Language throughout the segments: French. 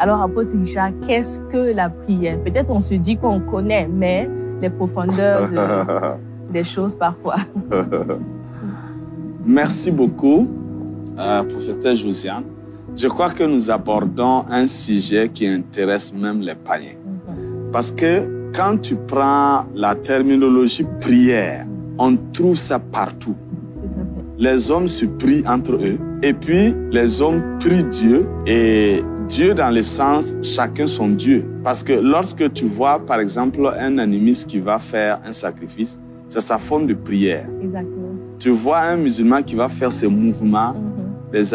Alors, apôtre Richard, qu'est-ce que la prière? Peut-être on se dit qu'on connaît, mais les profondeurs des choses parfois. Merci beaucoup, prophétesse Josiane. Je crois que nous abordons un sujet qui intéresse même les païens. Parce que quand tu prends la terminologie prière, on trouve ça partout. Les hommes se prient entre eux et puis les hommes prient Dieu et Dieu dans le sens chacun son Dieu. Parce que lorsque tu vois par exemple un animiste qui va faire un sacrifice, c'est sa forme de prière. Exactement. Tu vois un musulman qui va faire ses mouvements, les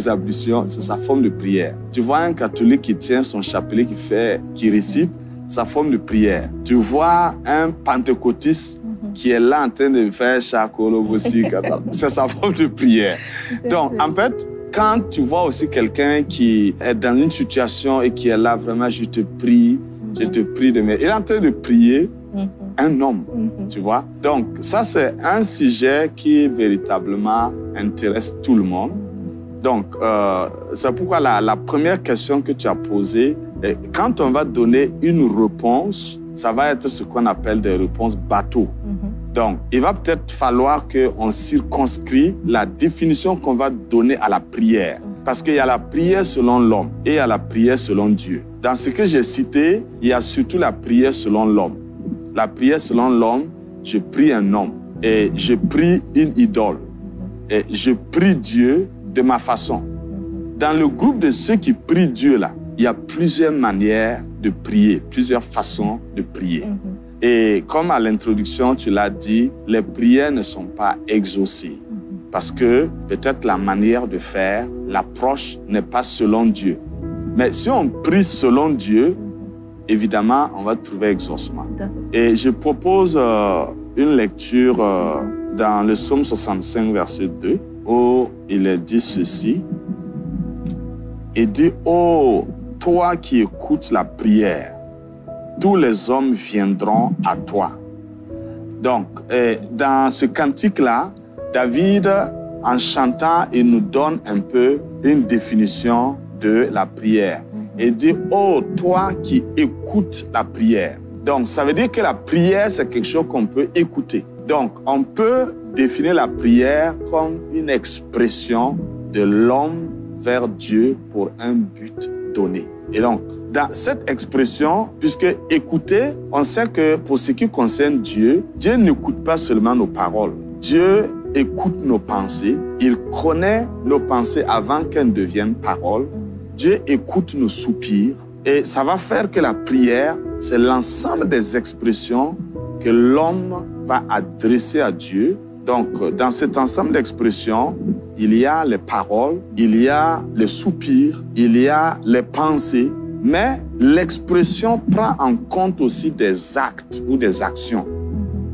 ablutions, c'est sa forme de prière. Tu vois un catholique qui tient son chapelet, qui récite, sa forme de prière. Tu vois un pentecôtiste qui est là en train de faire Chakolobosi, c'est sa forme de prière. Donc, en fait, quand tu vois aussi quelqu'un qui est dans une situation et qui est là, vraiment, je te prie de m'aider. Il est en train de prier un homme, tu vois. Donc, ça, c'est un sujet qui véritablement intéresse tout le monde. Donc, c'est pourquoi la première question que tu as posée, quand on va donner une réponse, ça va être ce qu'on appelle des réponses bateau. Donc, il va peut-être falloir qu'on circonscrit la définition qu'on va donner à la prière. Parce qu'il y a la prière selon l'homme et il y a la prière selon Dieu. Dans ce que j'ai cité, il y a surtout la prière selon l'homme. La prière selon l'homme, je prie un homme et je prie une idole. Et je prie Dieu de ma façon. Dans le groupe de ceux qui prient Dieu, là, il y a plusieurs manières de prier, plusieurs façons de prier. Et comme à l'introduction, tu l'as dit, les prières ne sont pas exaucées. Parce que peut-être la manière de faire, l'approche n'est pas selon Dieu. Mais si on prie selon Dieu, évidemment, on va trouver exaucement. Et je propose une lecture dans le psaume 65, verset 2, où il est dit ceci. Il dit, « Oh, toi qui écoutes la prière, tous les hommes viendront à toi. » Donc, dans ce cantique-là, David, en chantant, il nous donne un peu une définition de la prière. Il dit, « Oh, toi qui écoutes la prière. » Donc, ça veut dire que la prière, c'est quelque chose qu'on peut écouter. Donc, on peut définir la prière comme une expression de l'homme vers Dieu pour un but donné. Et donc, dans cette expression, puisque écouter, on sait que pour ce qui concerne Dieu, Dieu n'écoute pas seulement nos paroles. Dieu écoute nos pensées. Il connaît nos pensées avant qu'elles deviennent paroles. Dieu écoute nos soupirs. Et ça va faire que la prière, c'est l'ensemble des expressions que l'homme va adresser à Dieu. Donc, dans cet ensemble d'expressions, il y a les paroles, il y a les soupirs, il y a les pensées, mais l'expression prend en compte aussi des actes ou des actions.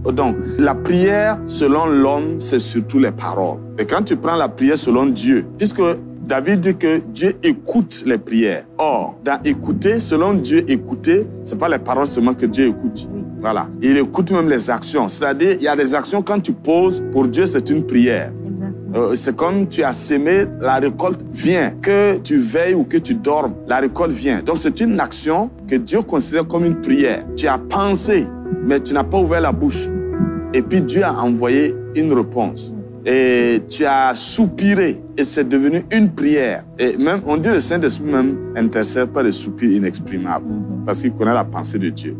Donc, la prière selon l'homme, c'est surtout les paroles. Et quand tu prends la prière selon Dieu, puisque David dit que Dieu écoute les prières. Or, dans écouter, selon Dieu, écouter, ce n'est pas les paroles seulement que Dieu écoute. Voilà. Il écoute même les actions. C'est-à-dire, il y a des actions quand tu poses, pour Dieu, c'est une prière. C'est comme tu as semé, la récolte vient. Que tu veilles ou que tu dormes, la récolte vient. Donc, c'est une action que Dieu considère comme une prière. Tu as pensé, mais tu n'as pas ouvert la bouche. Et puis, Dieu a envoyé une réponse. Et tu as soupiré et c'est devenu une prière. Et même, on dit le Saint-Esprit même intercède par des soupirs inexprimables parce qu'il connaît la pensée de Dieu.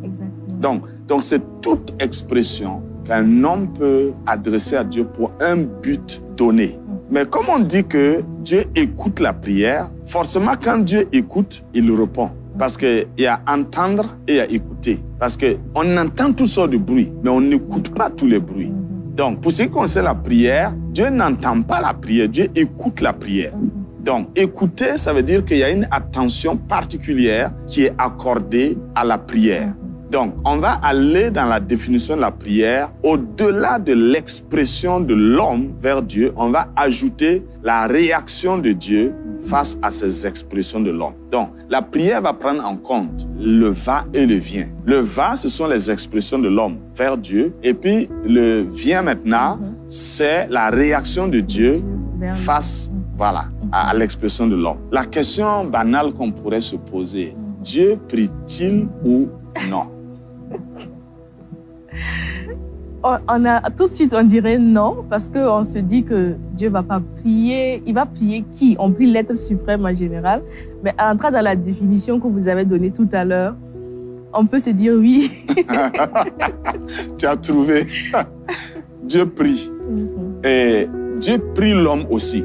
Donc c'est toute expression qu'un homme peut adresser à Dieu pour un but donné. Mais comme on dit que Dieu écoute la prière, forcément quand Dieu écoute, il répond. Parce qu'il y a entendre et il y a écouter. Parce qu'on entend toutes sortes de bruits, mais on n'écoute pas tous les bruits. Donc, pour ce qui concerne la prière, Dieu n'entend pas la prière, Dieu écoute la prière. Donc, écouter, ça veut dire qu'il y a une attention particulière qui est accordée à la prière. Donc, on va aller dans la définition de la prière. Au-delà de l'expression de l'homme vers Dieu, on va ajouter la réaction de Dieu face à ces expressions de l'homme. Donc, la prière va prendre en compte le va et le vient. Le va, ce sont les expressions de l'homme vers Dieu. Et puis, le vient maintenant, c'est la réaction de Dieu face, voilà, à l'expression de l'homme. La question banale qu'on pourrait se poser, Dieu prie-t-il ou non? Tout de suite, on dirait non, parce qu'on se dit que Dieu ne va pas prier. Il va prier qui? On prie l'être suprême en général. Mais en entrant dans la définition que vous avez donnée tout à l'heure, on peut se dire oui. Tu as trouvé. Dieu prie. Et Dieu prie l'homme aussi.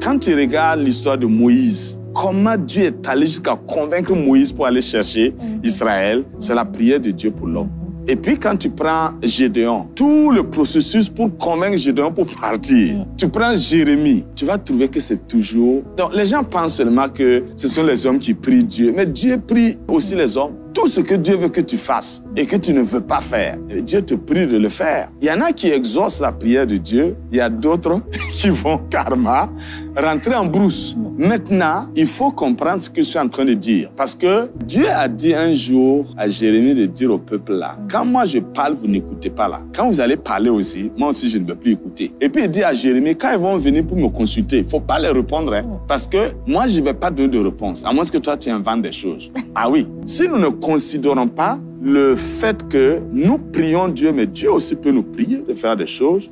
Quand tu regardes l'histoire de Moïse, comment Dieu est allé jusqu'à convaincre Moïse pour aller chercher Israël, c'est la prière de Dieu pour l'homme. Et puis quand tu prends Gédéon, tout le processus pour convaincre Gédéon pour partir, tu prends Jérémie, tu vas trouver que c'est toujours... Donc les gens pensent seulement que ce sont les hommes qui prient Dieu, mais Dieu prie aussi les hommes. Tout ce que Dieu veut que tu fasses et que tu ne veux pas faire, Dieu te prie de le faire. Il y en a qui exaucent la prière de Dieu, il y a d'autres qui vont karma, rentrer en brousse. Maintenant, il faut comprendre ce que je suis en train de dire. Parce que Dieu a dit un jour à Jérémie de dire au peuple là, quand moi je parle, vous n'écoutez pas là. Quand vous allez parler aussi, moi aussi je ne veux plus écouter. Et puis il dit à Jérémie, quand ils vont venir pour me consulter, il ne faut pas les répondre. Hein, parce que moi je ne vais pas donner de réponse, à moins que toi tu inventes des choses. Ah oui, si nous ne considérons pas le fait que nous prions Dieu, mais Dieu aussi peut nous prier de faire des choses,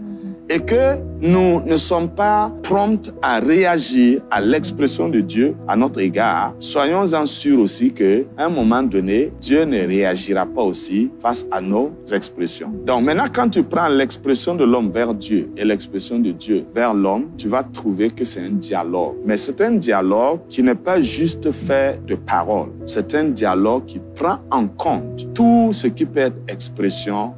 et que nous ne sommes pas prompts à réagir à l'expression de Dieu à notre égard, soyons-en sûrs aussi qu'à un moment donné, Dieu ne réagira pas aussi face à nos expressions. Donc maintenant, quand tu prends l'expression de l'homme vers Dieu et l'expression de Dieu vers l'homme, tu vas trouver que c'est un dialogue. Mais c'est un dialogue qui n'est pas juste fait de paroles. C'est un dialogue qui prend en compte tout ce qui peut être expression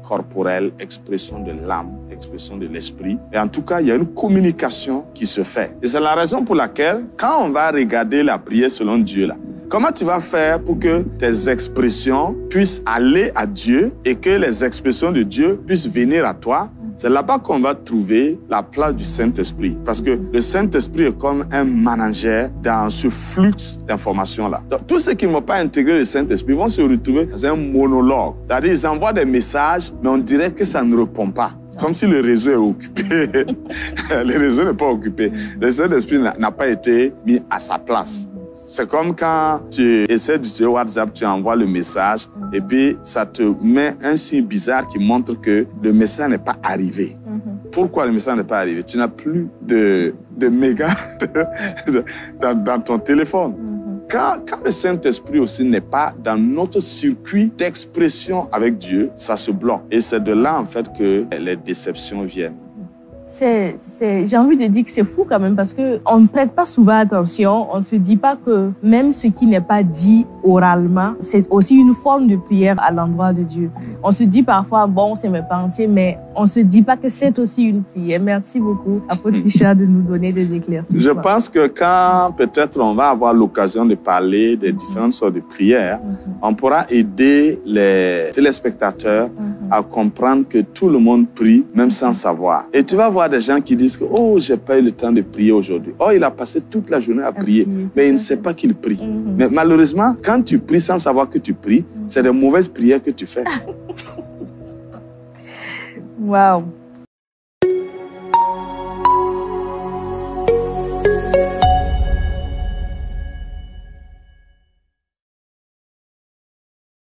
corporelle, expression de l'âme, expression de l'esprit. Et en tout cas, il y a une communication qui se fait. Et c'est la raison pour laquelle, quand on va regarder la prière selon Dieu, là, comment tu vas faire pour que tes expressions puissent aller à Dieu et que les expressions de Dieu puissent venir à toi? C'est là-bas qu'on va trouver la place du Saint-Esprit. Parce que le Saint-Esprit est comme un manager dans ce flux d'informations-là. Donc, tous ceux qui ne vont pas intégrer le Saint-Esprit vont se retrouver dans un monologue. C'est-à-dire, ils envoient des messages, mais on dirait que ça ne répond pas. C'est comme si le réseau est occupé. Le réseau n'est pas occupé. Le Saint-Esprit n'a pas été mis à sa place. C'est comme quand tu essaies d'utiliser WhatsApp, tu envoies le message et puis ça te met un signe bizarre qui montre que le message n'est pas arrivé. Pourquoi le message n'est pas arrivé? Tu n'as plus de mégas dans ton téléphone. Quand le Saint-Esprit aussi n'est pas dans notre circuit d'expression avec Dieu, ça se bloque. Et c'est de là, en fait, que les déceptions viennent. J'ai envie de dire que c'est fou quand même parce qu'on ne prête pas souvent attention. On ne se dit pas que même ce qui n'est pas dit oralement, c'est aussi une forme de prière à l'endroit de Dieu. On se dit parfois, bon, c'est mes pensées, mais on ne se dit pas que c'est aussi une prière. Merci beaucoup, apôtre Richard, de nous donner des éclaircissements. Je pense que quand peut-être on va avoir l'occasion de parler des différentes sortes de prières, on pourra aider les téléspectateurs à comprendre que tout le monde prie, même sans savoir. Et tu vas voir des gens qui disent que « Oh, j'ai pas eu le temps de prier aujourd'hui. Oh, il a passé toute la journée à prier. » Mais il ne sait pas qu'il prie. Mais malheureusement, quand tu pries sans savoir que tu pries, c'est de mauvaises prières que tu fais. Wow.